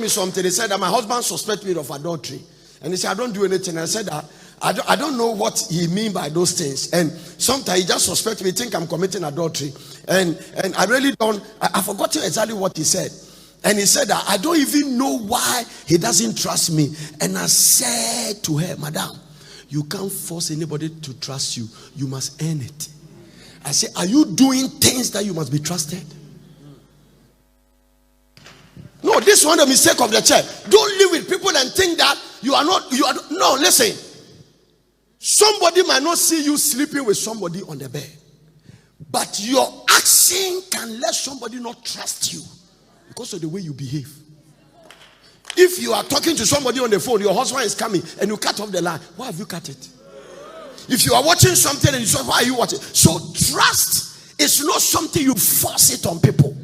me something. He said that my husband suspects me of adultery. And he said, I don't do anything. And I said that I don't know what he mean by those things. And sometimes he just suspects me, think I'm committing adultery. And I really don't, I forgot exactly what he said. And he said that I don't even know why he doesn't trust me. And I said to her, Madam, you can't force anybody to trust you. You must earn it. I said, are you doing things that you must be trusted? No, this is one of the mistakes of the church. Don't live with people and think that you are not. No, listen. Somebody might not see you sleeping with somebody on the bed, but your action can let somebody not trust you because of the way you behave. If you are talking to somebody on the phone, your husband is coming and you cut off the line, why have you cut it? If you are watching something and you say, why are you watching? So trust is not something you force it on people.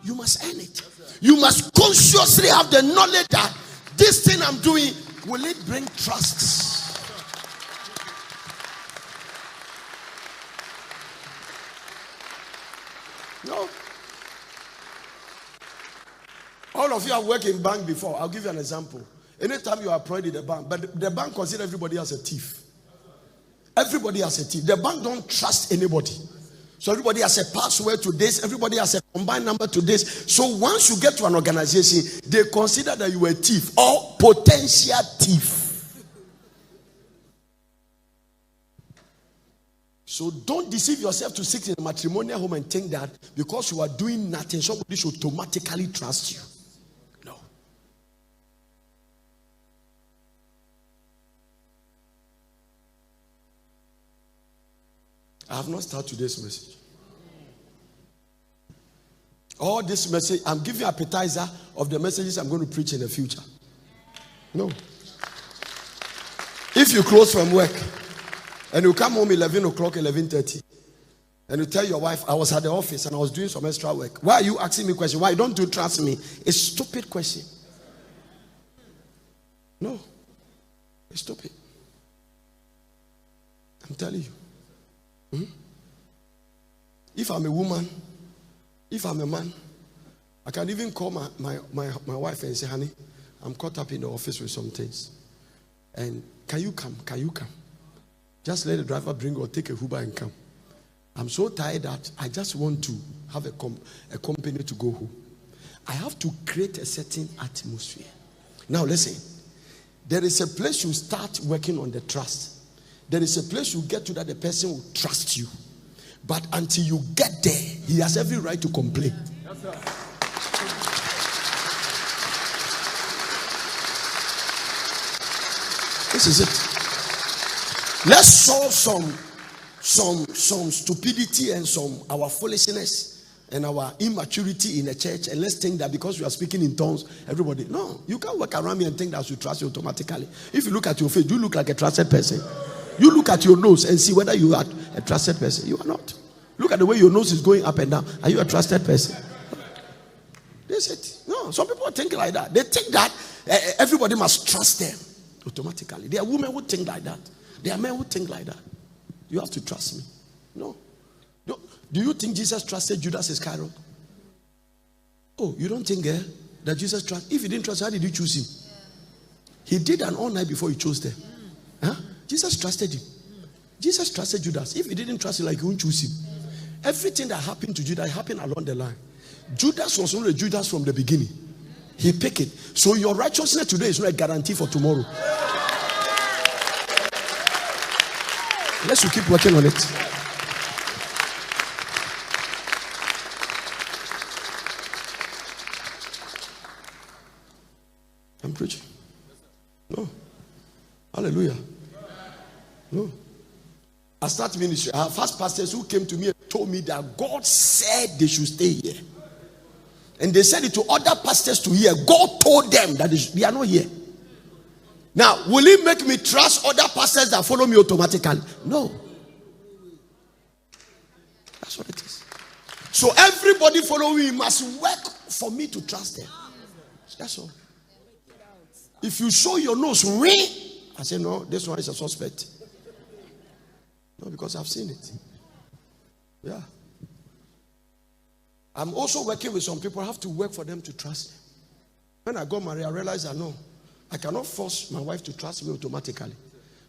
You must earn it. You must consciously have the knowledge that this thing I'm doing, will it bring trust? No. All of you have worked in bank before. I'll give you an example. Anytime you are employed in the bank, but the bank considers everybody as a thief. Everybody as a thief. The bank don't trust anybody. So everybody has a password to this. Everybody has a combined number to this. So once you get to an organization, they consider that you are a thief or potential thief. So don't deceive yourself to sit in a matrimonial home and think that because you are doing nothing, somebody should automatically trust you. No. I have not started today's message. All this message, I'm giving appetizer of the messages I'm going to preach in the future. No. If you close from work and you come home 11 o'clock, 11:30, and you tell your wife, I was at the office and I was doing some extra work. Why are you asking me questions? Why don't you trust me? It's a stupid question. No. It's stupid. I'm telling you. If I'm a woman, if I'm a man, I can even call my wife and say, honey, I'm caught up in the office with some things. And can you come? Can you come? Just let the driver bring or take a Uber and come. I'm so tired that I just want to have a company to go home. I have to create a certain atmosphere. Now listen, there is a place you start working on the trust. There is a place you get to that the person will trust you. But until you get there, he has every right to complain. Yes, sir. This is it. Let's solve some stupidity and some our foolishness and our immaturity in the church, and let's think that because we are speaking in tongues, everybody. No, you can't walk around me and think that I should trust you automatically. If you look at your face, do you look like a trusted person? You look at your nose and see whether you are a trusted person. You are not. Look at the way your nose is going up and down. Are you a trusted person? That's it. No, some people think like that. They think that everybody must trust them automatically. There are women who think like that. There are men who think like that. You have to trust me. No. Do you think Jesus trusted Judas Iscariot? Oh, you don't think that Jesus trusted? If he didn't trust, how did you choose him? He did an all night before he chose them. Huh? Jesus trusted him. Jesus trusted Judas. If he didn't trust him, like he wouldn't choose him. Everything that happened to Judas happened along the line. Judas was not a Judas from the beginning. He picked it. So your righteousness today is not a guarantee for tomorrow. Unless you keep working on it. I'm preaching. No. Hallelujah. No. I started ministry. I have first pastors who came to me and told me that God said they should stay here. And they said it to other pastors to hear. God told them that they are not here. Now, will it make me trust other pastors that follow me automatically? No. That's what it is. So everybody following me must work for me to trust them. That's all. If you show your nose ring, I say, no, this one is a suspect. No, because I've seen it. Yeah. I'm also working with some people. I have to work for them to trust them. When I got married, I realized that no, I cannot force my wife to trust me automatically.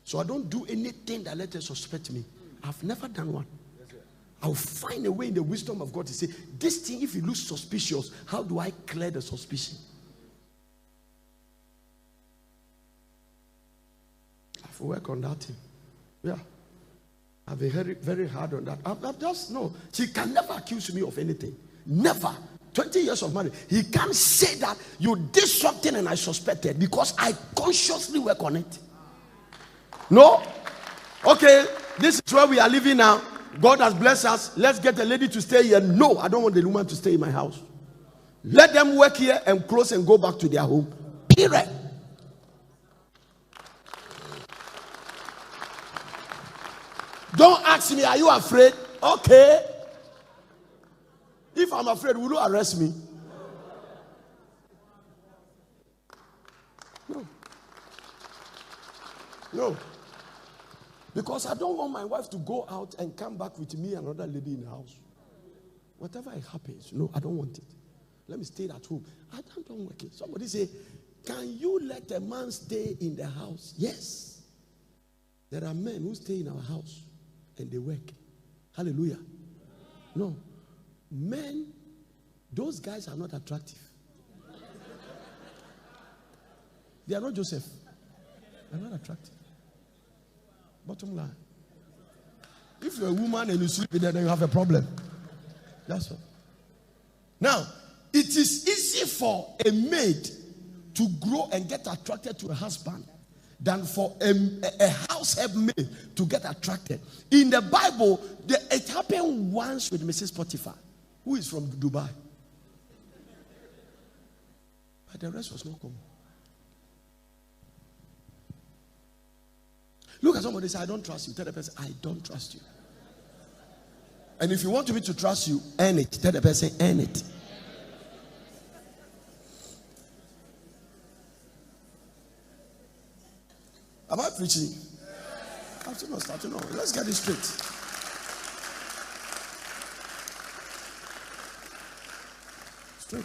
So I don't do anything that let her suspect me. I've never done one. I'll find a way in the wisdom of God to say, this thing, if it looks suspicious, how do I clear the suspicion? I have to work on that thing. Yeah. I've been very, very hard on that. I've just, no. She can never accuse me of anything. Never. 20 years of marriage. He can't say that you did something and I suspected because I consciously work on it. No? Okay, this is where we are living now. God has blessed us. Let's get a lady to stay here. No, I don't want the woman to stay in my house. Let them work here and close and go back to their home. Period. Don't ask me, are you afraid? Okay. If I'm afraid, will you arrest me? No. No. Because I don't want my wife to go out and come back with me and another lady in the house. Whatever happens, no, I don't want it. Let me stay at home. I don't work it. Somebody say, can you let a man stay in the house? Yes. There are men who stay in our house and they work. Hallelujah. No. Men, those guys are not attractive. They are not Joseph. They are not attractive. Bottom line. If you're a woman and you sleep with them, then you have a problem. That's all. Now, it is easy for a maid to grow and get attracted to a husband than for a house help maid to get attracted. In the Bible, it happened once with Mrs. Potiphar, who is from Dubai. But the rest was not common. Look at somebody and say, I don't trust you. Tell the person, I don't trust you. And if you want me to trust you, earn it. Tell the person, earn it. Am I preaching? Starting on. Let's get it straight.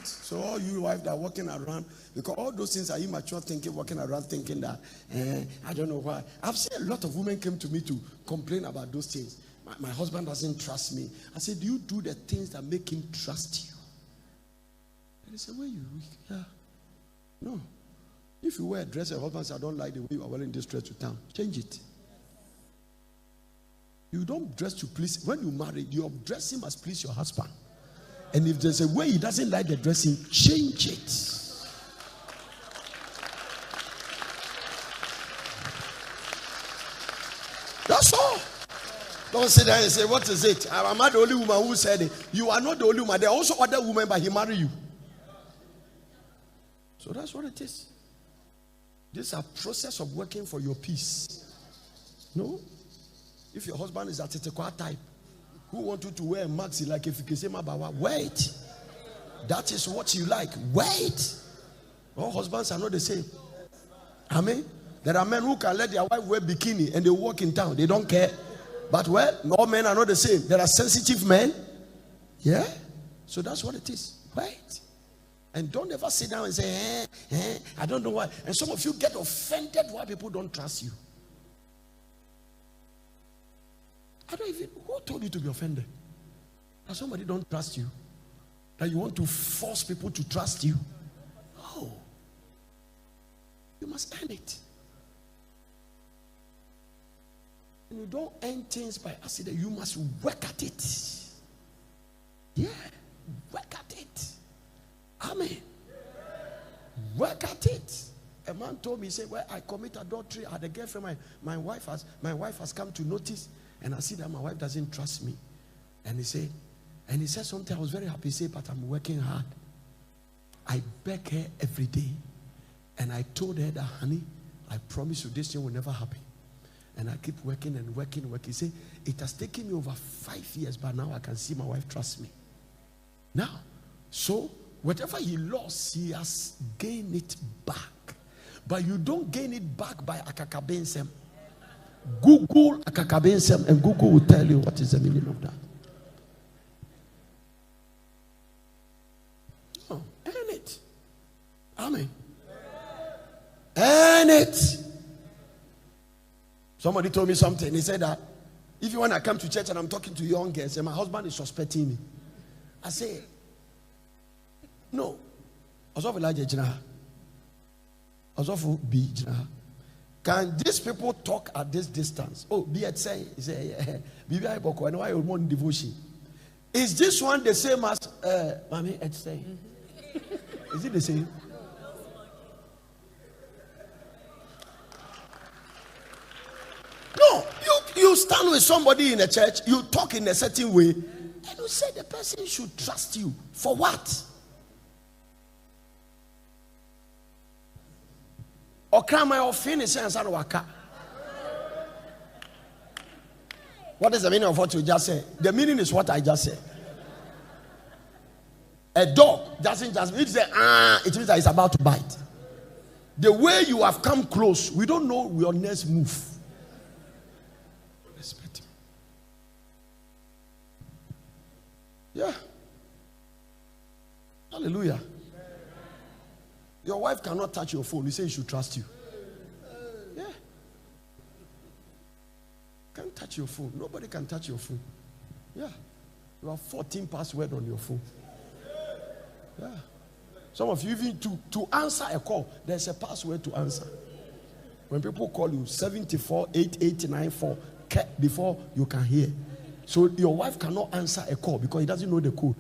So all you wives that are walking around, because all those things are immature thinking, walking around thinking that, I don't know why. I've seen a lot of women come to me to complain about those things. My husband doesn't trust me. I said, do you do the things that make him trust you? And they say, well, you weak. Yeah. No. If you wear a dress, your husband says, I don't like the way you are wearing this dress to town. Change it. You don't dress to please. When you marry, your dressing must please your husband. And if there's a way he doesn't like the dressing, change it. That's all. Don't sit there and say, what is it? I'm not the only woman who said it. You are not the only woman. There are also other women, but he married you. So that's what it is. This is a process of working for your peace. No? If your husband is a Tetekwa type, who want you to wear a maxi like if you can say Mabawa, wait. That is what you like. Wait. All husbands are not the same. Amen. There are men who can let their wife wear bikini and they walk in town. They don't care. But well, all men are not the same. There are sensitive men. Yeah. So that's what it is. Wait. And don't ever sit down and say, I don't know why. And some of you get offended why people don't trust you. I don't even, who told you to be offended? That somebody don't trust you? That you want to force people to trust you? No. You must earn it. And you don't earn things by accident. You must work at it. Yeah. Work at it. Amen. Work at it. A man told me, he said, well, I commit adultery. I had a girlfriend. My wife has come to notice. And I see that my wife doesn't trust me. And he said something. I was very happy. He said, but I'm working hard. I beg her every day. And I told her that, honey, I promise you this thing will never happen. And I keep working and working and working. He said, it has taken me over 5 years, but now I can see my wife trusts me. Now, so whatever he lost, he has gained it back. But you don't gain it back by akakabensem. Google akakabensem and Google will tell you what is the meaning of that. Oh, earn it. Amen. Earn it. Somebody told me something. He said that if you want to come to church and I'm talking to young girls and my husband is suspecting me, I say, no. Can these people talk at this distance? Oh, be it say, he say, yeah. And why you want devotion? Is this one the same as Mommy et say? Is it the same? No, you stand with somebody in a church, you talk in a certain way, and you say the person should trust you. For what? Or can my finish and waka? What is the meaning of what you just said? The meaning is what I just said. A dog doesn't just mean it means that it's about to bite. The way you have come close, we don't know your next move. Respect him. Yeah. Hallelujah. Your wife cannot touch your phone. You say you should trust you. Yeah. Can't touch your phone. Nobody can touch your phone. Yeah. You have 14 passwords on your phone. Yeah. Some of you, even to answer a call, there's a password to answer. When people call you, 7488994 before you can hear. So your wife cannot answer a call because he doesn't know the code.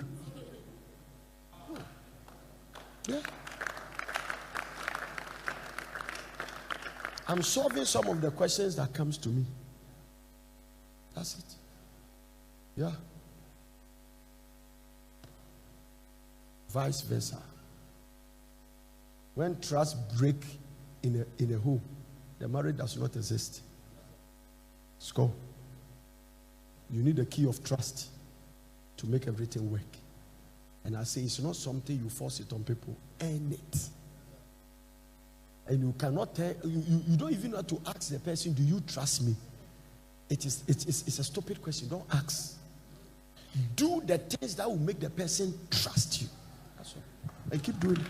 Yeah. I'm solving some of the questions that comes to me. That's it. Yeah. Vice versa. When trust break in a home, the marriage does not exist. Score. You need a key of trust to make everything work. And I say it's not something you force it on people. Earn it. And you cannot tell, you don't even have to ask the person, do you trust me? It's a stupid question. Don't ask. Do the things that will make the person trust you. That's all. And keep doing it.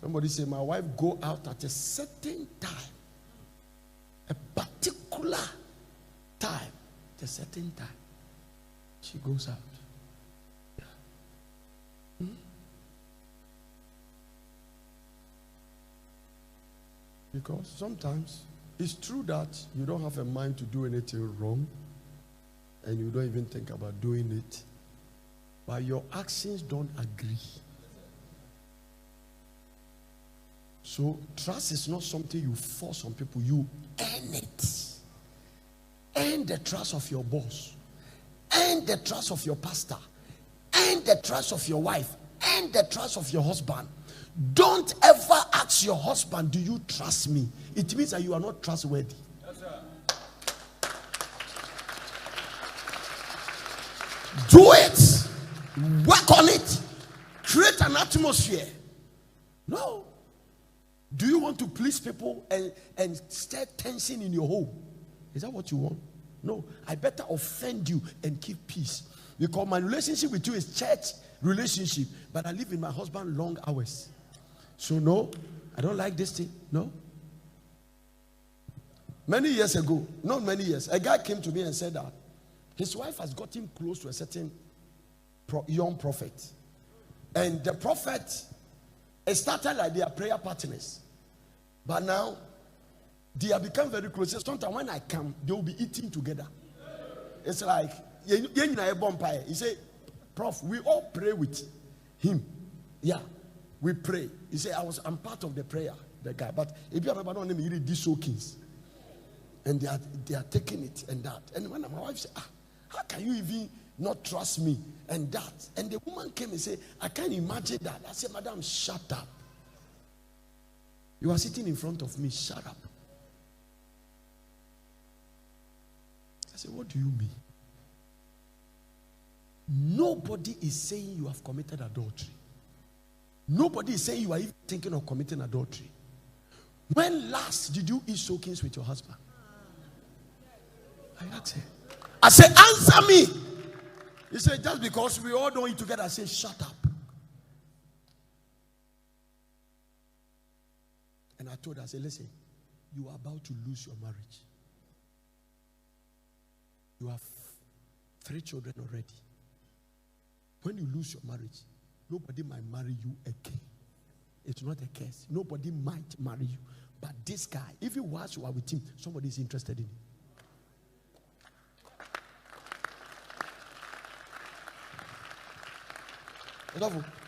Somebody say, my wife go out at a certain time. A particular time. At a certain time. She goes out. Yeah. Because sometimes it's true that you don't have a mind to do anything wrong. And you don't even think about doing it. But your actions don't agree. So trust is not something you force on people. You earn it. Earn the trust of your boss. Earn the trust of your pastor. Earn the trust of your wife. Earn the trust of your husband. Don't ever ask your husband, do you trust me? It means that you are not trustworthy. Yes, sir. Do it. Work on it. Create an atmosphere. No. Do you want to please people and stir tension in your home? Is that what you want? No. I better offend you and keep peace. Because my relationship with you is church relationship. But I live with my husband long hours. So no, I don't like this thing. No. Many years ago, not many years, a guy came to me and said that his wife has gotten close to a certain young prophet. And the prophet, it started like they are prayer partners. But now, they have become very close. Sometimes when I come, they will be eating together. It's like, he said, Prof, we all pray with him. Yeah, we pray. He said, I'm part of the prayer, the guy. But if you remember, don't read these soakings. And they are taking it and that. And when my wife said, how can you even not trust me? And that. And the woman came and said, I can't imagine that. I said, Madam, shut up. You are sitting in front of me, shut up. I said, what do you mean? Nobody is saying you have committed adultery. Nobody is saying you are even thinking of committing adultery. When last did you eat soakings with your husband? I asked her. I say, answer me. He said, just because we all don't eat together. I say, shut up. And I told her, I said, listen, you are about to lose your marriage. You have 3 children already. When you lose your marriage, nobody might marry you again. It's not a curse. Nobody might marry you. But this guy, even whilst you are with him, somebody is interested in him.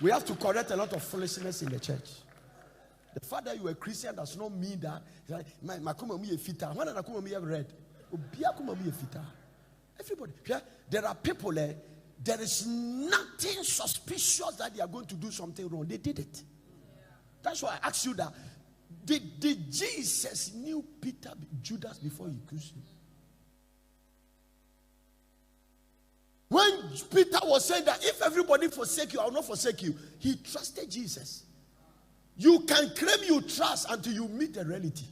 We have to correct a lot of foolishness in the church. The fact that you are a Christian does not mean that my kumami is fita. When I kumami have read, everybody. There are people there. There is nothing suspicious that they are going to do something wrong. They did it. That's why I asked you that. Did Jesus knew Peter, Judas before he accused him? When Peter was saying that if everybody forsake you, I will not forsake you, he trusted Jesus. You can claim you trust until you meet the reality.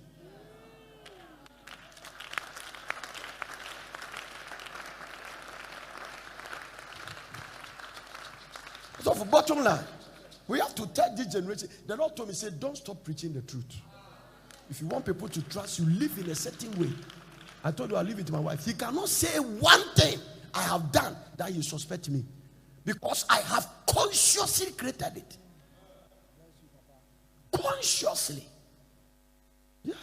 So for bottom line, we have to tell this generation. The Lord told me, say, don't stop preaching the truth. If you want people to trust you, live in a certain way. I told you I live with my wife. He cannot say one thing I have done that you suspect me, because I have consciously created it. Consciously. Yeah.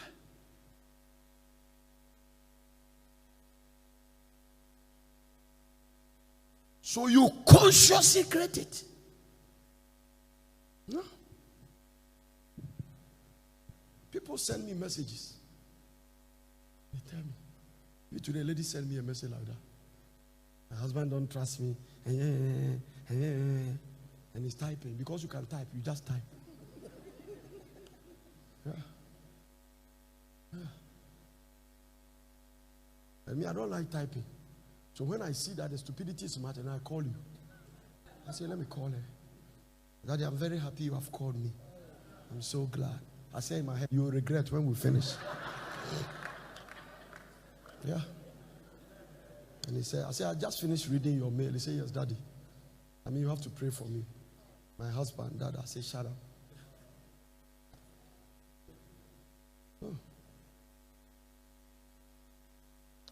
So you consciously create it. No. People send me messages. They tell me. You today, lady send me a message like that. My husband don't trust me. And he's typing. Because you can type, you just type. Yeah. Yeah. And me, I don't like typing. So when I see that the stupidity is matter, I call you. I say, let me call her. Daddy, I'm very happy you have called me. I'm so glad. I say in my head, you will regret when we finish. Yeah. And he said, I just finished reading your mail. He said, yes, Daddy. I mean, you have to pray for me. My husband, Dad. I say, shut up. Oh.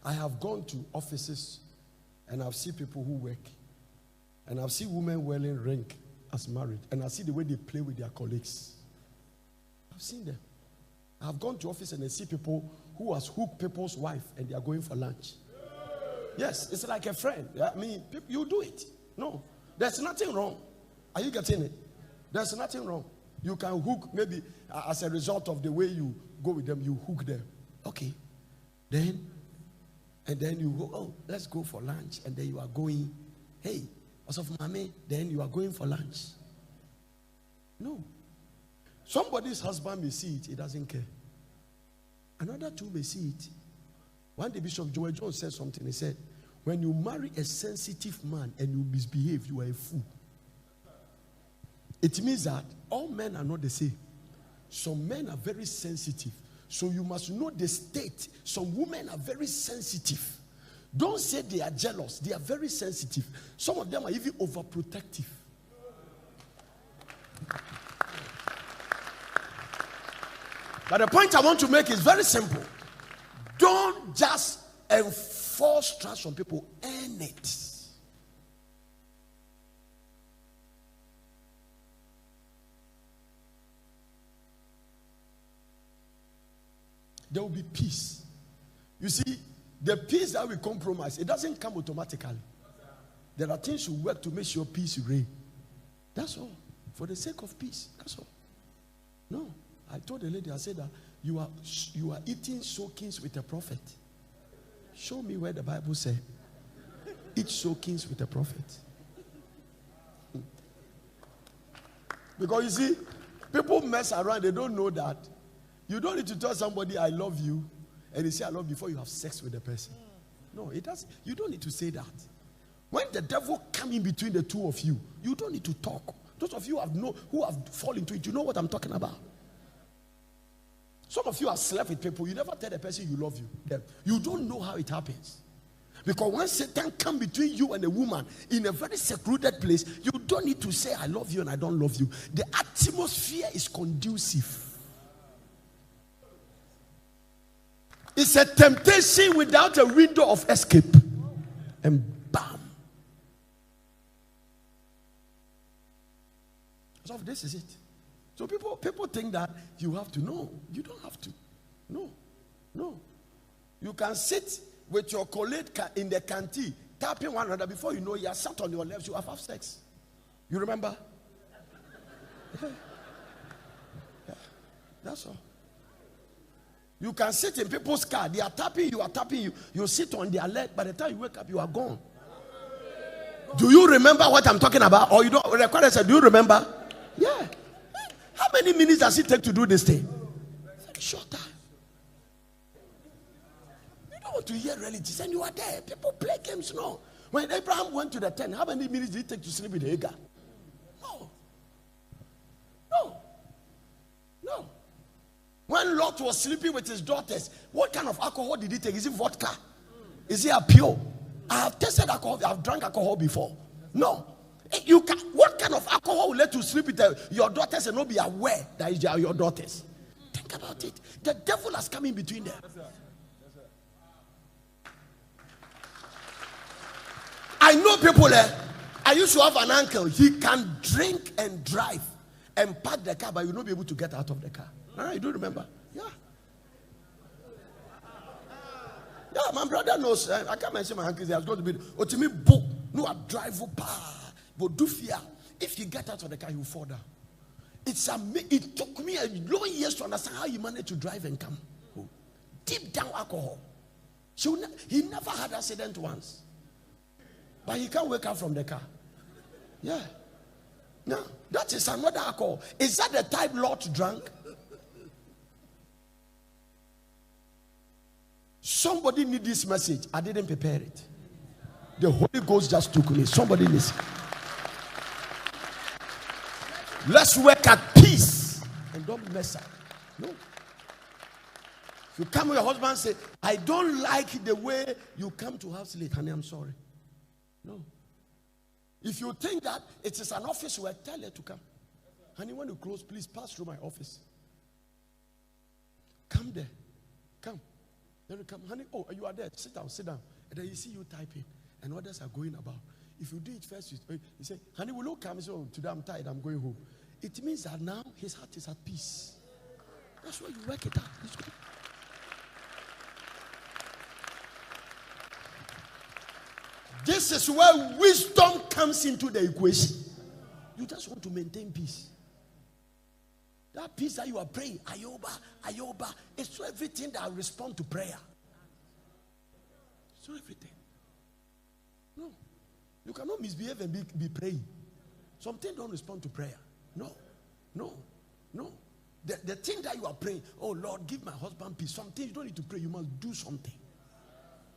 I have gone to offices and I've seen people who work. And I've seen women wearing ring as married. And I see the way they play with their colleagues. I've seen them. I've gone to office and I see people who has hooked people's wife and they are going for lunch. Yes, it's like a friend. I mean, you do it. No, there's nothing wrong. Are you getting it? There's nothing wrong. You can hook, maybe as a result of the way you go with them, you hook them. Okay. And then you go, oh, let's go for lunch. And then you are going, hey, what's up, mommy? Then you are going for lunch. No. Somebody's husband may see it, he doesn't care. Another two may see it. One day Bishop Joel Jones said something. He said, when you marry a sensitive man and you misbehave, you are a fool. It means that all men are not the same. Some men are very sensitive. So you must know the state. Some women are very sensitive. Don't say they are jealous. They are very sensitive. Some of them are even overprotective. But the point I want to make is very simple. Don't just enforce trust on people. Earn it. There will be peace. You see, the peace that we compromise, it doesn't come automatically. There are things you work to make sure peace reign. That's all. For the sake of peace. That's all. No. I told the lady, I said that you are eating soakings with a prophet. Show me where the Bible says eat soakings with a prophet. Because you see, people mess around, they don't know that. You don't need to tell somebody, I love you, and they say, I love you before you have sex with the person. No, it does. You don't need to say that. When the devil comes in between the two of you, you don't need to talk. Those of you who have fallen into it, you know what I'm talking about. Some of you have slept with people, you never tell the person you love them. You don't know how it happens. Because when Satan comes between you and a woman in a very secluded place, you don't need to say, I love you and I don't love you. The atmosphere is conducive. It's a temptation without a window of escape. And bam. So this is it. So people think that you have to. No, you don't have to. No. You can sit with your colleague in the canteen, tapping one another. Before you know, you are sat on your left, you have sex. You remember? Yeah. That's all. You can sit in people's car. They are tapping you, You sit on their leg. By the time you wake up, you are gone. Do you remember what I'm talking about? Or you don't? Record said, do you remember? Yeah. How many minutes does it take to do this thing? Very short time. To hear realities, and you are there. People play games. No. When Abraham went to the tent, how many minutes did it take to sleep with Hagar? No. When Lot was sleeping with his daughters, what kind of alcohol did he take? Is it vodka? Is it a pure? I have tasted alcohol. I have drank alcohol before. No. You can. What kind of alcohol will let you sleep with your daughters and not be aware that they are your daughters? Think about it. The devil has come in between them. I know people I used to have an uncle. He can drink and drive and park the car, but you will not be able to get out of the car. You do remember? Yeah, my brother knows. I can't mention my uncle. He has got to be. To me, no, I drive but do fear. If you get out of the car, you will fall down. It took me a long years to understand how he managed to drive and come. Deep down alcohol. He never had an accident once. But he can't wake up from the car. Yeah. No, that is another alcohol. Is that the type Lot drank? Somebody need this message. I didn't prepare it. The Holy Ghost just took me. Somebody listen. Let's work at peace and don't mess up. No. If you come with your husband and say, I don't like the way you come to house late, honey, I'm sorry. No. If you think that it is an office work, tell her to come. Honey, when you close, please pass through my office. Come there. Come. Then you come. Honey, oh, you are there. Sit down. And then you see you typing. And others are going about. If you do it first, you say, honey, will you come? You say, oh, today I'm tired. I'm going home. It means that now his heart is at peace. That's why you work it out. It's good. This is where wisdom comes into the equation. You just want to maintain peace. That peace that you are praying, Ayoba, it's everything that responds to prayer. It's not everything. No. You cannot misbehave and be praying. Something don't respond to prayer. No. The thing that you are praying, oh Lord, give my husband peace. Something you don't need to pray, you must do something.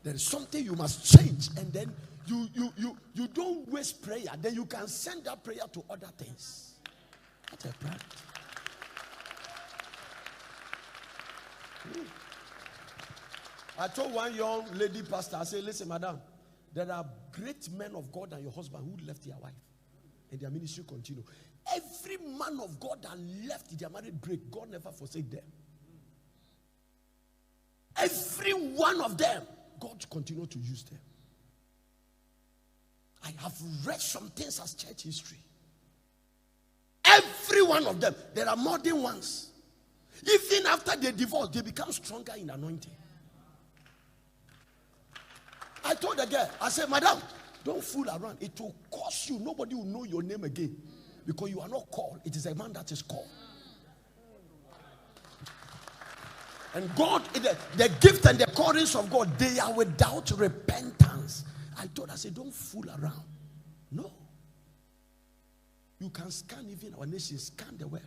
There is something you must change, and then you don't waste prayer. Then you can send that prayer to other things. That's a priority. I told one young lady pastor, I said, listen, madam, there are great men of God and your husband who left their wife, and their ministry continue. Every man of God that left their marriage break, God never forsake them. Every one of them, God continue to use them. I have read some things as church history. Every one of them. There are more than ones. Even after they divorce, they become stronger in anointing. I told the girl, I said, madam, don't fool around. It will cost you. Nobody will know your name again. Because you are not called. It is a man that is called. And God, the gift and the callings of God, they are without repentance. I told her, I said, don't fool around. No. You can scan even our nation, scan the world.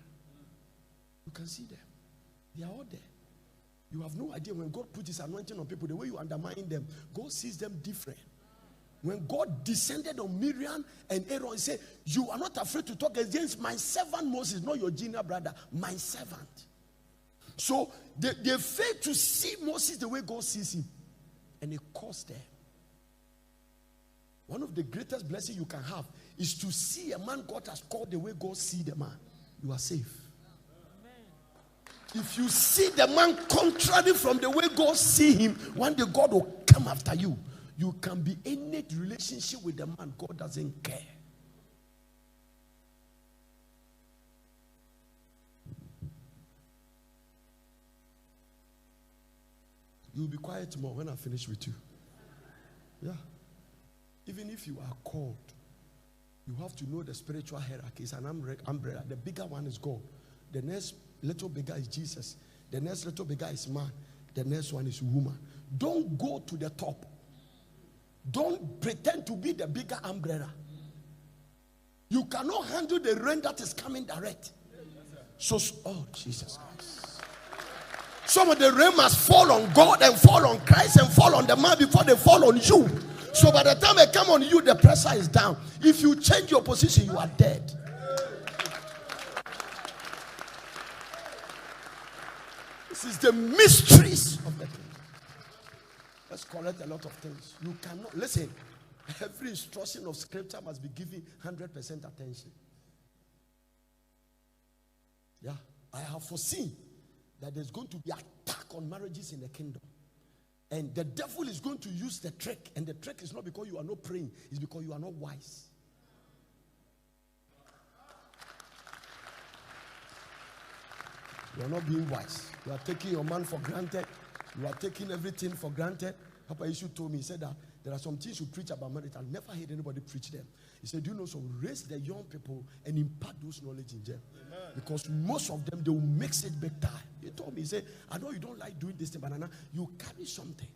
You can see them. They are all there. You have no idea when God puts his anointing on people, the way you undermine them, God sees them different. When God descended on Miriam and Aaron, he said, you are not afraid to talk against my servant Moses, not your junior brother, my servant. So they failed to see Moses the way God sees him. And it cost them. One of the greatest blessings you can have is to see a man God has called the way God see the man. You are safe. If you see the man contrary from the way God see him, one day God will come after you. You can be in a relationship with the man. God doesn't care. You'll be quiet more when I finish with you. Yeah. Even if you are called, you have to know the spiritual hierarchy. It's an umbrella. The bigger one is God. The next little bigger is Jesus. The next little bigger is man. The next one is woman. Don't go to the top. Don't pretend to be the bigger umbrella. You cannot handle the rain that is coming direct. So, oh, Jesus Christ. Some of the rain must fall on God and fall on Christ and fall on the man before they fall on you. So by the time they come on you, the pressure is down. If you change your position, you are dead. This is the mysteries of the thing. Let's correct a lot of things. You cannot, listen, every instruction of scripture must be given 100% attention. Yeah, I have foreseen that there's going to be an attack on marriages in the kingdom. And the devil is going to use the trick. And the trick is not because you are not praying. It's because you are not wise. You are not being wise. You are taking your man for granted. You are taking everything for granted. Papa Yeshua told me, he said that there are some things you preach about marriage. I've never heard anybody preach them. He said, do you know, so raise the young people and impart those knowledge in them. Amen. Because most of them, they will mix it big time. He told me, he said, I know you don't like doing this thing, but now you carry something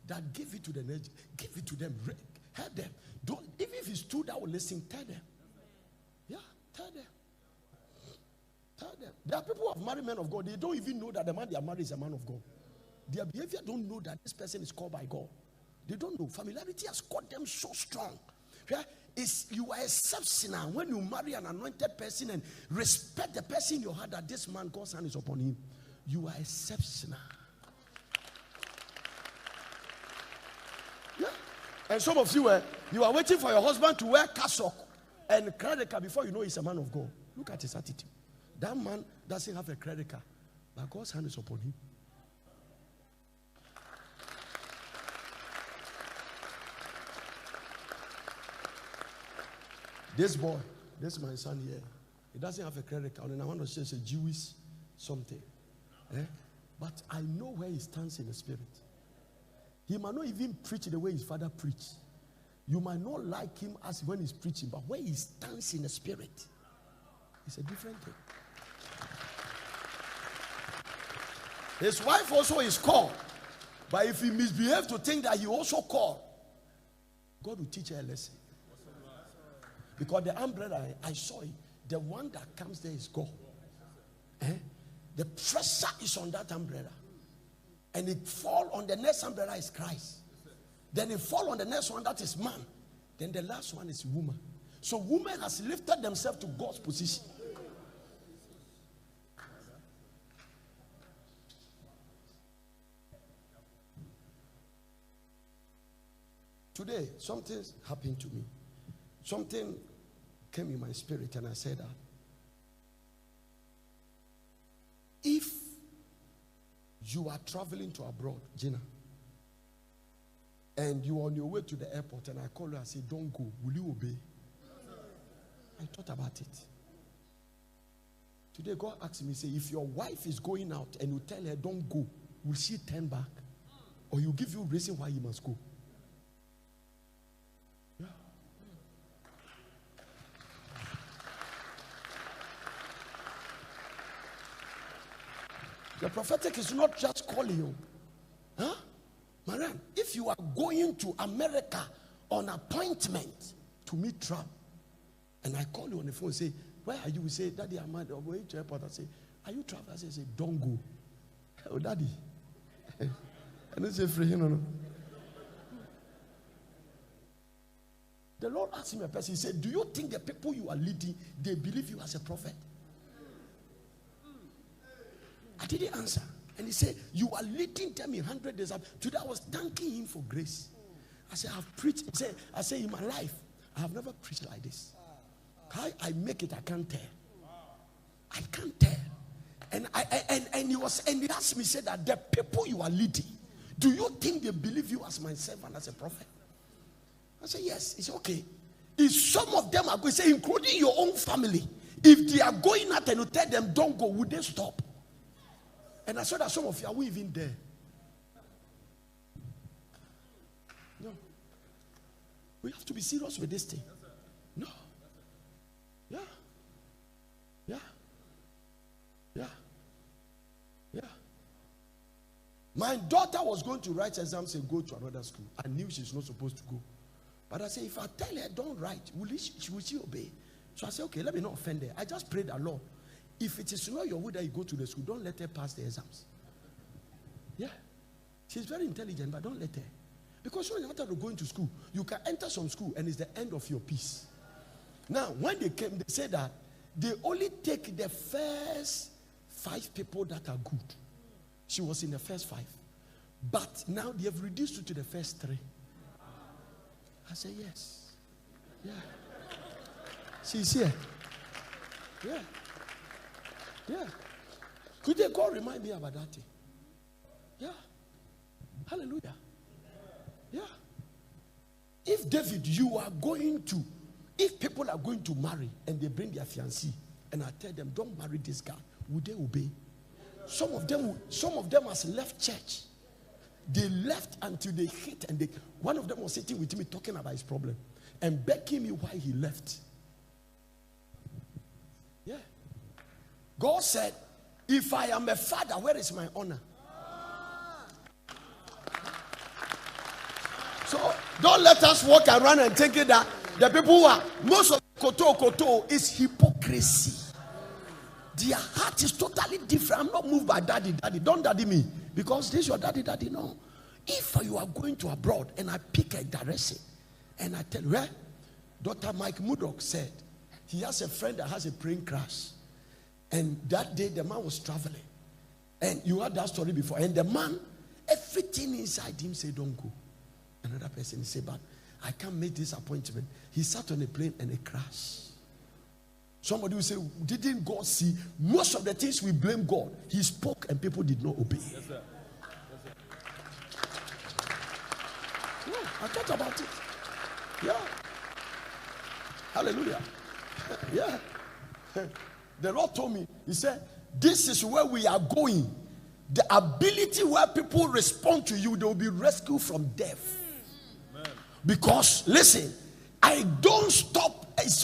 that give it to the next, give it to them, help them. Don't, even if it's true that will listen, tell them. Yeah, tell them. Tell them. There are people who have married men of God. They don't even know that the man they are married is a man of God. Their behavior don't know that this person is called by God. They don't know. Familiarity has got them so strong. Yeah? You are exceptional when you marry an anointed person and respect the person in your heart that this man, God's hand is upon him. You are exceptional. Yeah? And some of you, you are waiting for your husband to wear cassock and credit card before you know he's a man of God. Look at his attitude. That man doesn't have a credit card, but God's hand is upon him. This boy, this is my son here. He doesn't have a credit card, and I want to say it's a Jewish something. But I know where he stands in the spirit. He might not even preach the way his father preached. You might not like him as when he's preaching, but where he stands in the spirit, it's a different thing. His wife also is called, but if he misbehaves to think that he also called, God will teach her a lesson. Because the umbrella, I saw it. The one that comes there is God. The pressure is on that umbrella. And it fall on the next umbrella is Christ. Then it fall on the next one, that is man. Then the last one is woman. So woman has lifted themselves to God's position. Today, something happened to me. Something came in my spirit and I said that if you are traveling to abroad, Gina, and you are on your way to the airport and I call you and say, don't go, will you obey? I thought about it. Today God asked me, say, if your wife is going out and you tell her don't go, will she turn back? Or you give you reason why you must go? The prophetic is not just calling you. Huh? Marian, if you are going to America on appointment to meet Trump, and I call you on the phone and say, where are you? We say, Daddy, I'm going to airport. I say, are you traveling? I say, don't go. Oh, Daddy. I don't say free, no. The Lord asked him a person, he said, do you think the people you are leading, they believe you as a prophet? I didn't answer. And he said, you are leading them in 100 days. Today I was thanking him for grace. I said, I've preached. I say in my life, I have never preached like this. How I make it, I can't tell. I can't tell. And he asked me, said that the people you are leading, do you think they believe you as my servant, as a prophet? I said, yes, it's okay. If some of them are going to say, including your own family, if they are going out and you tell them don't go, would they stop? And I saw that some of you are even there. No. We have to be serious with this thing. No. Yeah. Yeah. Yeah. Yeah. My daughter was going to write exams and go to another school. I knew she's not supposed to go. But I said, if I tell her don't write, will she obey? So I said, okay, let me not offend her. I just prayed the Lord. If it is not your will that you go to the school, don't let her pass the exams. Yeah. She's very intelligent, but don't let her. Because when you're going to school, you can enter some school and it's the end of your peace. Now, when they came, they said that they only take the first 5 people that are good. She was in the first 5. But now they have reduced it to the first 3. I said, yes. Yeah. She's here. Yeah. Yeah. Could they go remind me about that thing? Yeah. Hallelujah. Yeah. If David, if people are going to marry and they bring their fiancé and I tell them, don't marry this guy, would they obey? Some of them has left church. They left until they hit, and one of them was sitting with me talking about his problem and begging me why he left. Yeah. God said, if I am a father, where is my honor? So don't let us walk around and think that the people who are, most of koto is hypocrisy. Their heart is totally different. I'm not moved by daddy. Don't daddy me. Because this is your daddy. No. If you are going to abroad and I pick a direction and I tell you, well, Dr. Mike Murdoch said he has a friend that has a plane crash. And that day the man was traveling. And you heard that story before. And the man, everything inside him said, don't go. Another person said, but I can't make this appointment. He sat on a plane and it crashed. Somebody will say, didn't God see? Most of the things we blame God. He spoke and people did not obey. Yes, sir. Yeah, I thought about it. Yeah. Hallelujah. Yeah. The Lord told me, he said, this is where we are going. The ability where people respond to you, they will be rescued from death. Amen. Because, listen, I don't stop. It's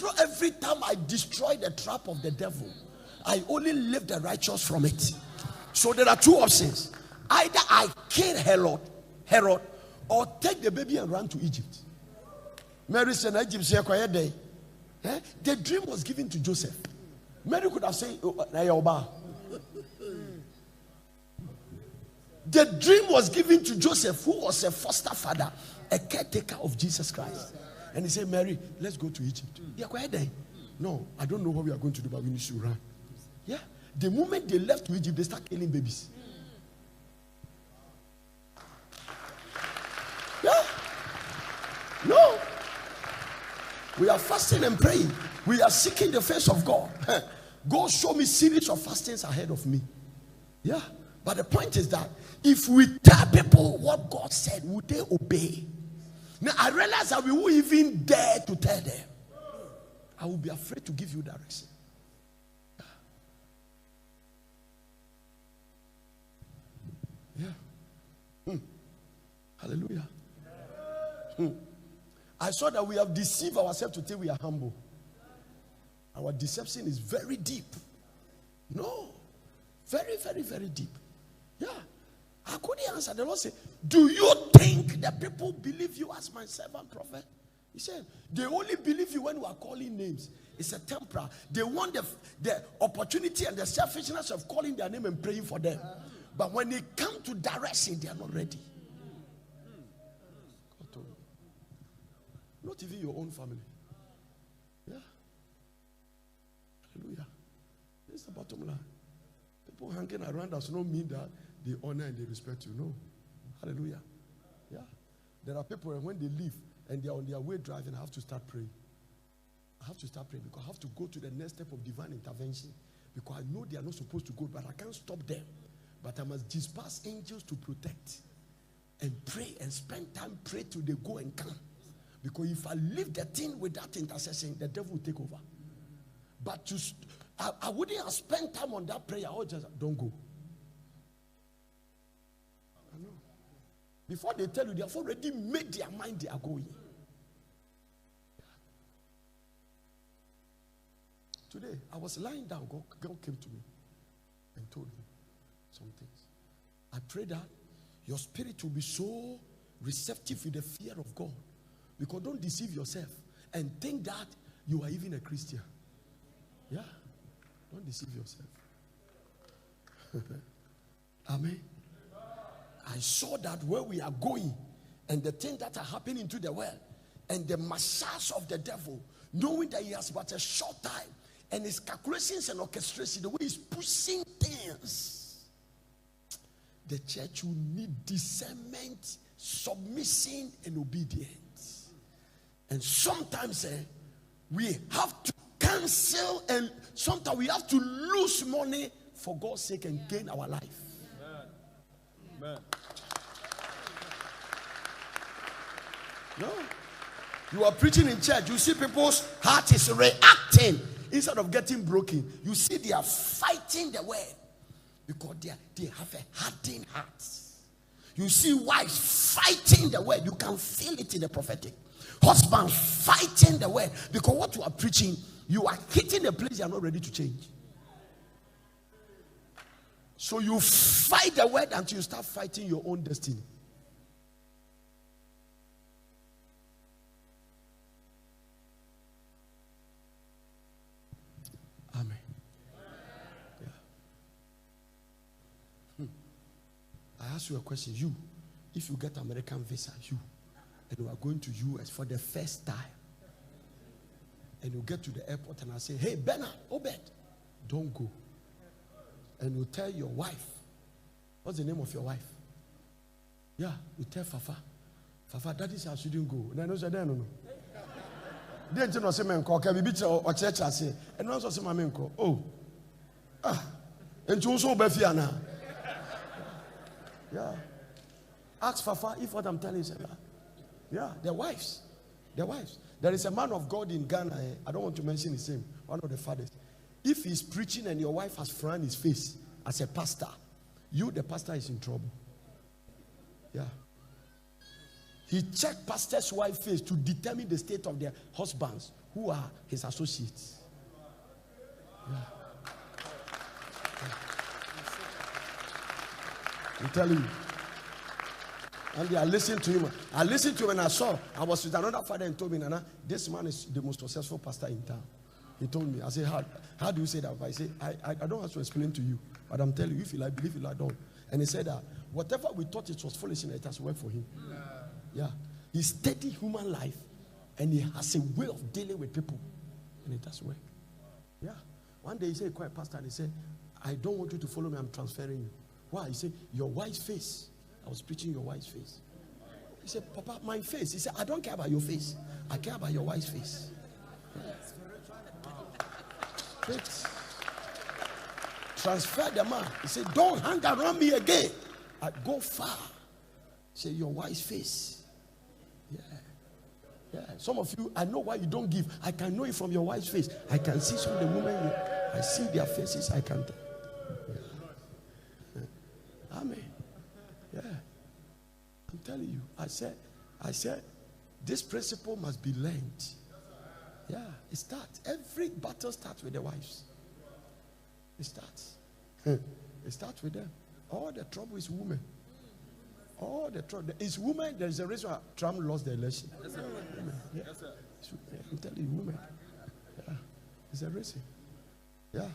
not every time I destroy the trap of the devil. I only live the righteous from it. So there are 2 options. Either I kill Herod, or take the baby and run to Egypt. Mary said, Egypt, the dream was given to Joseph. Mary could have said, the dream was given to Joseph, who was a foster father, a caretaker of Jesus Christ. And he said, Mary, let's go to Egypt. No, I don't know what we are going to do, but we need to run. Yeah. The moment they left to Egypt, they start killing babies. Yeah. No. We are fasting and praying. We are seeking the face of God. God show me series of fastings ahead of me. Yeah. But the point is that if we tell people what God said, would they obey? Now I realize that we won't even dare to tell them. I will be afraid to give you direction. Yeah. Hallelujah. I saw that we have deceived ourselves to think we are humble. Our deception is very deep. No. Very, very, very deep. Yeah. I couldn't answer. The Lord said, do you think that people believe you as my servant prophet? He said, they only believe you when you are calling names. It's a temper. They want the opportunity and the selfishness of calling their name and praying for them. But when they come to direction, they are not ready. Not even your own family. Yeah. Hallelujah. This is the bottom line. People hanging around us don't mean that they honor and they respect you. No. Hallelujah. Yeah. There are people when they leave and they are on their way driving, I have to start praying. I have to start praying because I have to go to the next step of divine intervention. Because I know they are not supposed to go, but I can't stop them. But I must disperse angels to protect. And pray and spend time, pray till they go and come. Because if I leave the thing without intercession, the devil will take over. But I wouldn't have spent time on that prayer. I would just, don't go. I know. Before they tell you, they have already made their mind they are going. Today, I was lying down. God came to me and told me some things. I pray that your spirit will be so receptive with the fear of God. Because don't deceive yourself and think that you are even a Christian. Yeah. Don't deceive yourself. Amen. I saw that where we are going and the things that are happening to the world and the massage of the devil, knowing that he has but a short time and his calculations and orchestration, the way he's pushing things, the church will need discernment, submission, and obedience. And sometimes we have to cancel, and sometimes we have to lose money for God's sake and gain our life. Amen. No. You are preaching in church. You see people's heart is reacting instead of getting broken. You see they are fighting the word because they have a hardened heart. You see wives fighting the word. You can feel it in the prophetic. Husbands fighting the word because what you are preaching, you are hitting a place you are not ready to change. So you fight the word until you start fighting your own destiny. Amen. Yeah. I ask you a question. You, if you get American visa, and you are going to US for the first time, and you get to the airport and I say, hey, Bernard, Obed, don't go. And you tell your wife, what's the name of your wife? Yeah, you tell Fafa, daddy said I shouldn't go. And I know, no. Didn't you know, say, man, okay, be or church, I say, and also say, my man, and you also be Fiana. Yeah. Ask Fafa if what I'm telling you is that. Yeah, their wives. There is a man of God in Ghana. I don't want to mention his name. One of the fathers. If he's preaching and your wife has frowned his face as a pastor, the pastor, is in trouble. Yeah. He checked pastor's wife's face to determine the state of their husbands who are his associates. Yeah. I'm telling you. And I listened to him. I listened to him and I was with another father and told me, Nana, this man is the most successful pastor in town. He told me, I said, how do you say that? I said, I don't have to explain to you, but I'm telling you, if you like, believe it, I don't. And he said that whatever we thought it was foolishness, it has worked for him. Yeah. He studied human life and he has a way of dealing with people. And it has worked. Yeah. One day he said, quiet pastor, and he said, I don't want you to follow me, I'm transferring you. Why? He said, your wife's face. I was preaching your wife's face. He said, Papa, my face. He said, I don't care about your face. I care about your wife's face. Faith. Transfer the man. He said, don't hang around me again. I go far. He said, your wife's face. Yeah. Some of you, I know why you don't give. I can know it from your wife's face. I can see some of the women. I see their faces. I can tell. Yeah. Amen. Yeah. I'm telling you. I said, this principle must be learned. Yeah, it starts. Every battle starts with the wives. It starts. It starts with them. All the trouble is women. All the trouble is women. There is a reason why Trump lost the election. Yes, sir. Women. Yeah. Yes, sir. I'm telling you, women. Yeah, it's a reason. Yeah.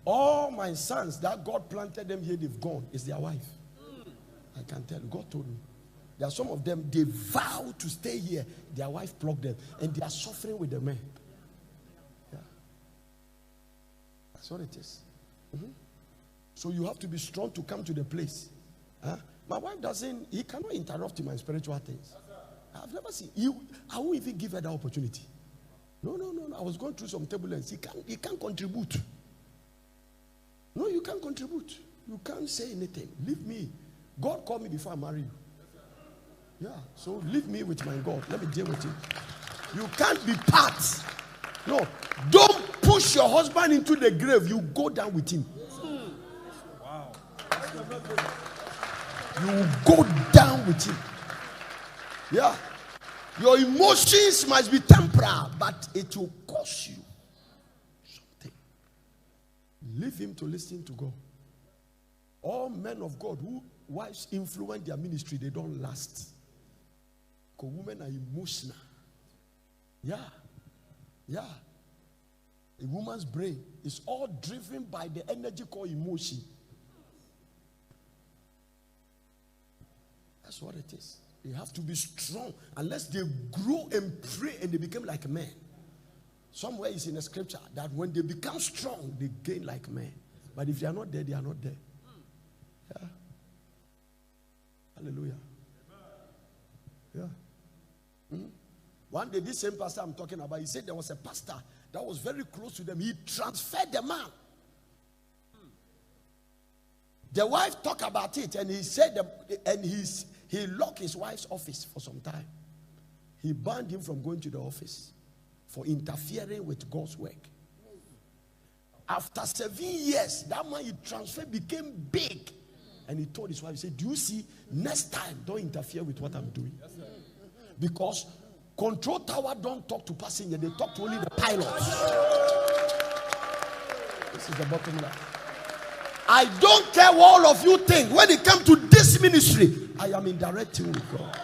All my sons that God planted them here, they've gone. It's their wife. I can tell you. God told me. There are some of them, they vow to stay here. Their wife plucked them. And they are suffering with the men. Yeah. That's what it is. Mm-hmm. So you have to be strong to come to the place. Huh? My wife doesn't, he cannot interrupt my spiritual things. I've never seen you. I won't even give her that opportunity. No. I was going through some turbulence. He can't contribute. No, you can't contribute. You can't say anything. Leave me. God called me before I marry you. Yeah, so leave me with my God. Let me deal with you. You can't be part. No, don't push your husband into the grave. You go down with him. Wow. You go down with him. Yeah. Your emotions must be temporal, but it will cost you something. Leave him to listen to God. All men of God who wives influence their ministry, they don't last. Because women are emotional. Yeah. A woman's brain is all driven by the energy called emotion. That's what it is. They have to be strong unless they grow and pray and they become like men. Somewhere is in the scripture that when they become strong, they gain like men. But if they are not there, they are not there. Yeah. Hallelujah. Yeah. Mm-hmm. One day, this same pastor I'm talking about, he said there was a pastor that was very close to them. He transferred the man. The wife talked about it, and he said, he locked his wife's office for some time. He banned him from going to the office for interfering with God's work. After 7 years, that man he transferred became big. And he told his wife, he said, do you see, next time, don't interfere with what I'm doing. Yes, because control tower don't talk to passengers, they talk to only the pilots. This is the bottom line. I don't care what all of you think. When it comes to this ministry, I am in direct tune with God.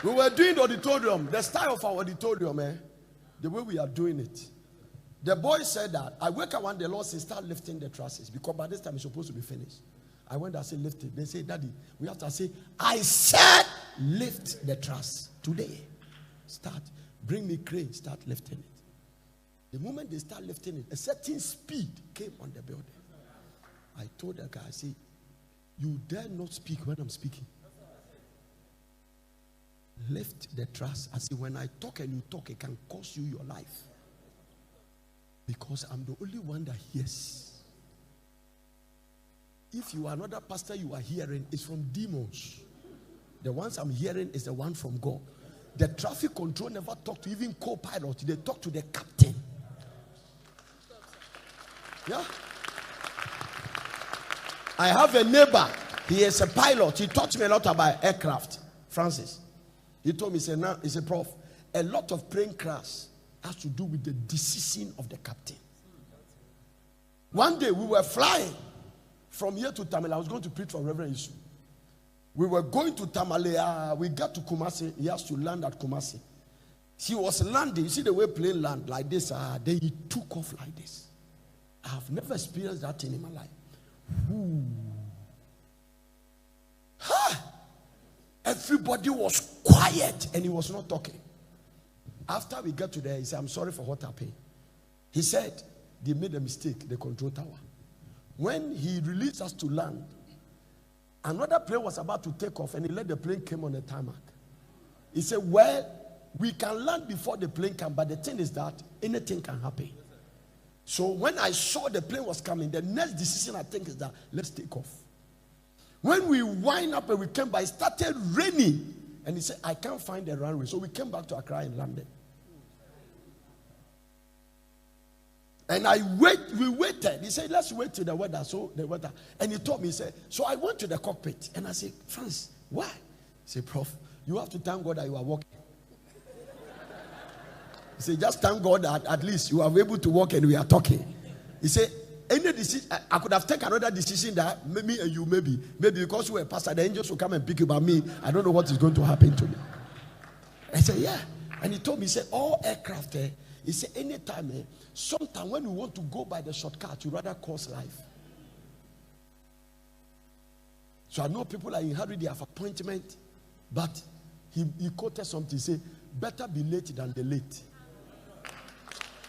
We were doing the auditorium, the style of our auditorium, the way we are doing it. The boy said that, I wake up one day, the Lord said, start lifting the trusses, because by this time it's supposed to be finished. I went and said, lift it. They say, Daddy, we have to say, I said, lift the truss today. Start. Bring me crane, start lifting it. The moment they start lifting it, a certain speed came on the building. I told the guy, I said, you dare not speak when I'm speaking. Lift the truss. I said, when I talk and you talk, it can cost you your life. Because I'm the only one that hears. If you are another pastor you are hearing, it's from demons. The ones I'm hearing is the one from God. The traffic control never talk to even co-pilot. They talk to the captain. Yeah. I have a neighbor. He is a pilot. He taught me a lot about aircraft. Francis. He told me, he said, Prof, a lot of plane crash has to do with the decision of the captain. One day we were flying from here to Tamale. I was going to preach for Reverend Isu. We were going to Tamale. We got to Kumasi. He has to land at Kumasi. He was landing. You see the way plane land like this. Then he took off like this. I have never experienced that thing in my life. Everybody was quiet and he was not talking. After we got to there, he said, I'm sorry for what happened. He said, they made a mistake, the control tower. When he released us to land, another plane was about to take off and he let the plane come on the tarmac. He said, well, we can land before the plane comes, but the thing is that anything can happen. So when I saw the plane was coming, the next decision I think is that let's take off. When we wind up and we came by, it started raining. And he said, I can't find the runway. So we came back to Accra and landed. And we waited. He said, let's wait till the weather. So the weather. And he told me, he said, so I went to the cockpit. And I said, Franz, why? He said, Prof, you have to thank God that you are walking. He said, just thank God that at least you are able to walk and we are talking. He said, any decision, I could have taken another decision that me and you maybe because you were a pastor, the angels will come and pick you, but me, I don't know what is going to happen to me. I said, yeah. And he told me, he said, all aircraft, he said, anytime, sometimes when you want to go by the shortcut, you rather cost life. So I know people are in hurry, they have appointment, but he quoted something, he said, better be late than the late.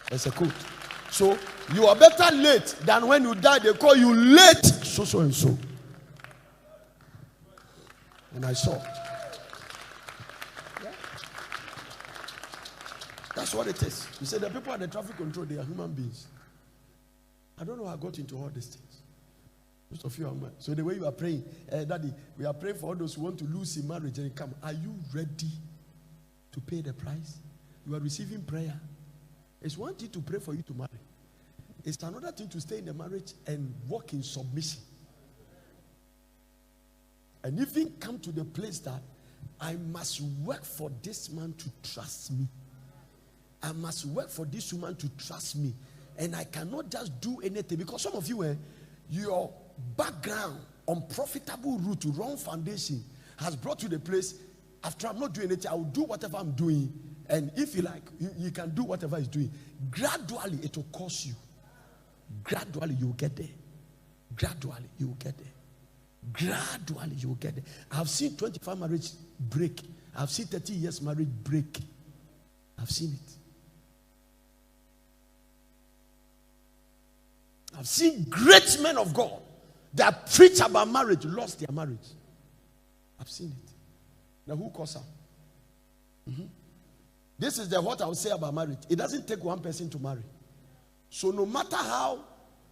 That's a quote. So you are better late than when you die. They call you late, so and so. And I saw. Yeah. That's what it is. You say the people at the traffic control, they are human beings. I don't know how I got into all these things. Most of you are mad. So the way you are praying, Daddy, we are praying for all those who want to lose in marriage and come. Are you ready to pay the price? You are receiving prayer. It's one thing to pray for you to marry. It's another thing to stay in the marriage and walk in submission. And even come to the place that I must work for this man to trust me. I must work for this woman to trust me. And I cannot just do anything. Because some of you, your background, unprofitable route to wrong foundation has brought you to the place, after I'm not doing anything, I will do whatever I'm doing. And if you like, you can do whatever he's doing. Gradually, it will cost you. Gradually, you will get there. Gradually, you will get there. Gradually, you will get there. I've seen 25 marriage break. I've seen 30 years marriage break. I've seen it. I've seen great men of God that preach about marriage lost their marriage. I've seen it. Now, who calls her? This is what I would say about marriage. It doesn't take one person to marry. So no matter how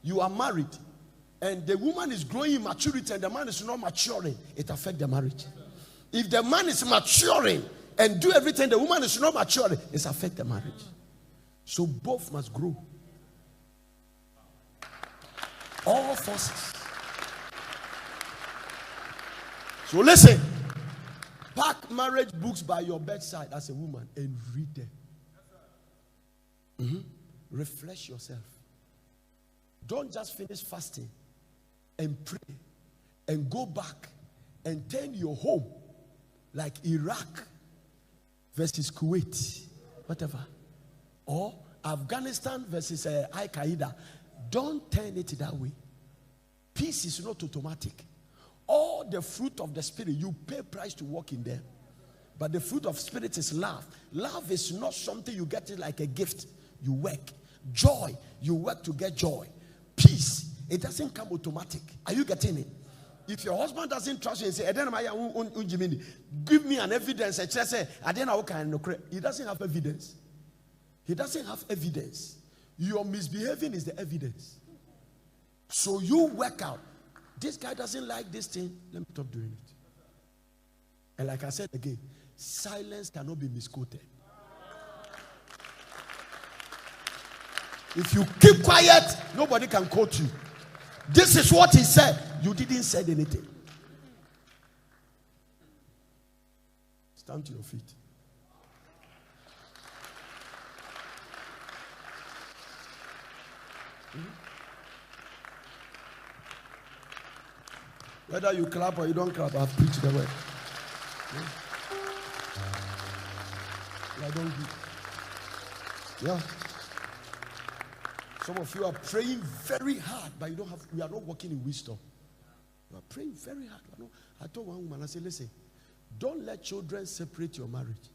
you are married and the woman is growing in maturity and the man is not maturing, it affects the marriage. If the man is maturing and do everything, the woman is not maturing, it affects the marriage. So both must grow. All forces. So listen. Pack marriage books by your bedside as a woman and read them. Refresh yourself. Don't just finish fasting and pray and go back and turn your home like Iraq versus Kuwait, whatever, or Afghanistan versus Al-Qaeda. Don't turn it that way. Peace is not automatic. All the fruit of the spirit, you pay price to walk in them. But the fruit of spirit is love. Love is not something you get it like a gift. You work. Joy, you work to get joy. Peace, it doesn't come automatic. Are you getting it? If your husband doesn't trust you and say, give me an evidence, he doesn't have evidence. He doesn't have evidence. Your misbehaving is the evidence. So you work out. This guy doesn't like this thing. Let me stop doing it. And like I said again, silence cannot be misquoted. If you keep quiet, nobody can quote you. This is what he said. You didn't say anything. Stand to your feet. Whether you clap or you don't clap, I've preached the word. I don't do. Yeah. Some of you are praying very hard, but you are not working in wisdom. You are praying very hard. I told one woman, I said, listen, don't let children separate your marriage.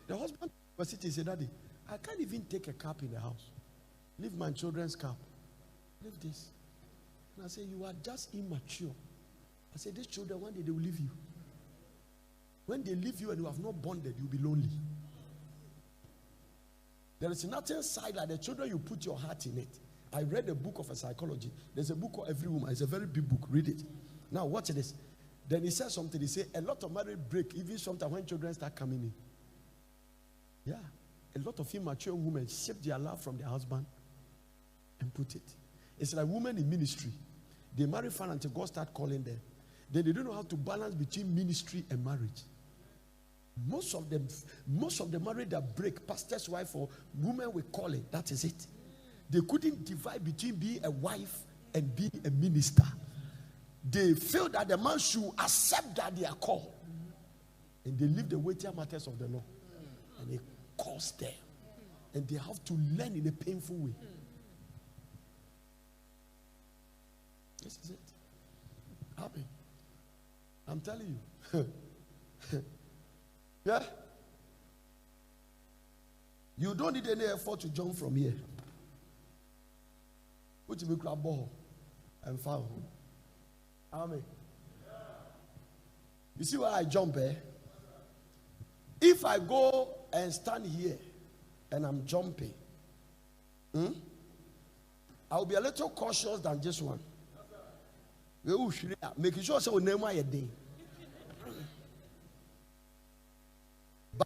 The husband was sitting and said, Daddy, I can't even take a cup in the house. Leave my children's cup. Leave this. And I said, you are just immature. I said, these children, one day they will leave you. When they leave you and you have not bonded, you'll be lonely. There is nothing side like the children, you put your heart in it. I read a book of a psychology. There's a book called Every Woman. It's a very big book. Read it. Now watch this. Then he said something. He said a lot of marriage break, even sometimes when children start coming in. Yeah. A lot of immature women shape their love from their husband and put it. It's like women in ministry. They marry far until God start calling them. Then they don't know how to balance between ministry and marriage. Most of the marriage that break, pastor's wife or women with calling, that is it. They couldn't divide between being a wife and being a minister. They feel that the man should accept that they are called. And they leave the weightier matters of the law. And it costs them. And they have to learn in a painful way. This is it. Happy. I'm telling you. Yeah? You don't need any effort to jump from here. What you grab ball and foul. Amen. You see where I jump, eh? If I go and stand here and I'm jumping, I'll be a little cautious than this one. Making sure so name my day.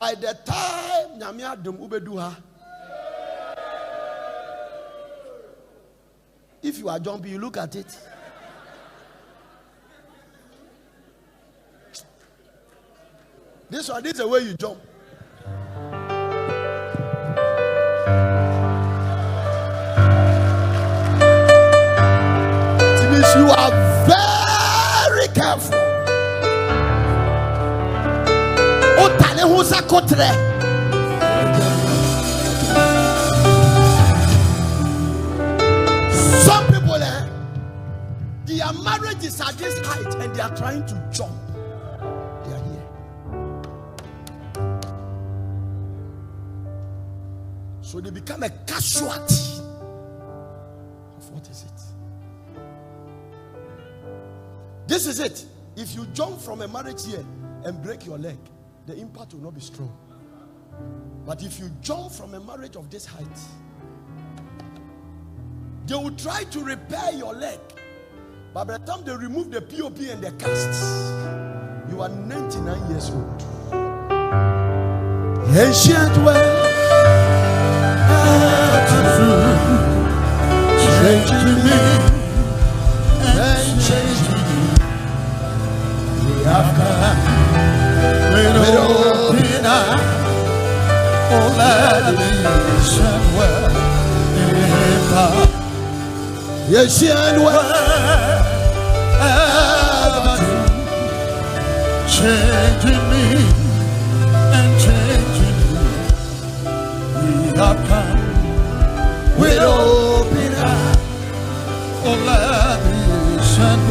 By the time Nyamia dum ubeduha, if you are jumping, you look at it. This is the way you jump. It means you are very careful. Some people, their marriage is at this height and they are trying to jump. They are here. So they become a casualty of what is it? This is it. If you jump from a marriage here and break your leg, the impact will not be strong. But if you jump from a marriage of this height, they will try to repair your leg. But by the time they remove the POP and the casts, you are 99 years old. Ancient way, changing me and changing me. We have come. Yes, and changing me and changing me. We have come with open eyes. Oh, love is and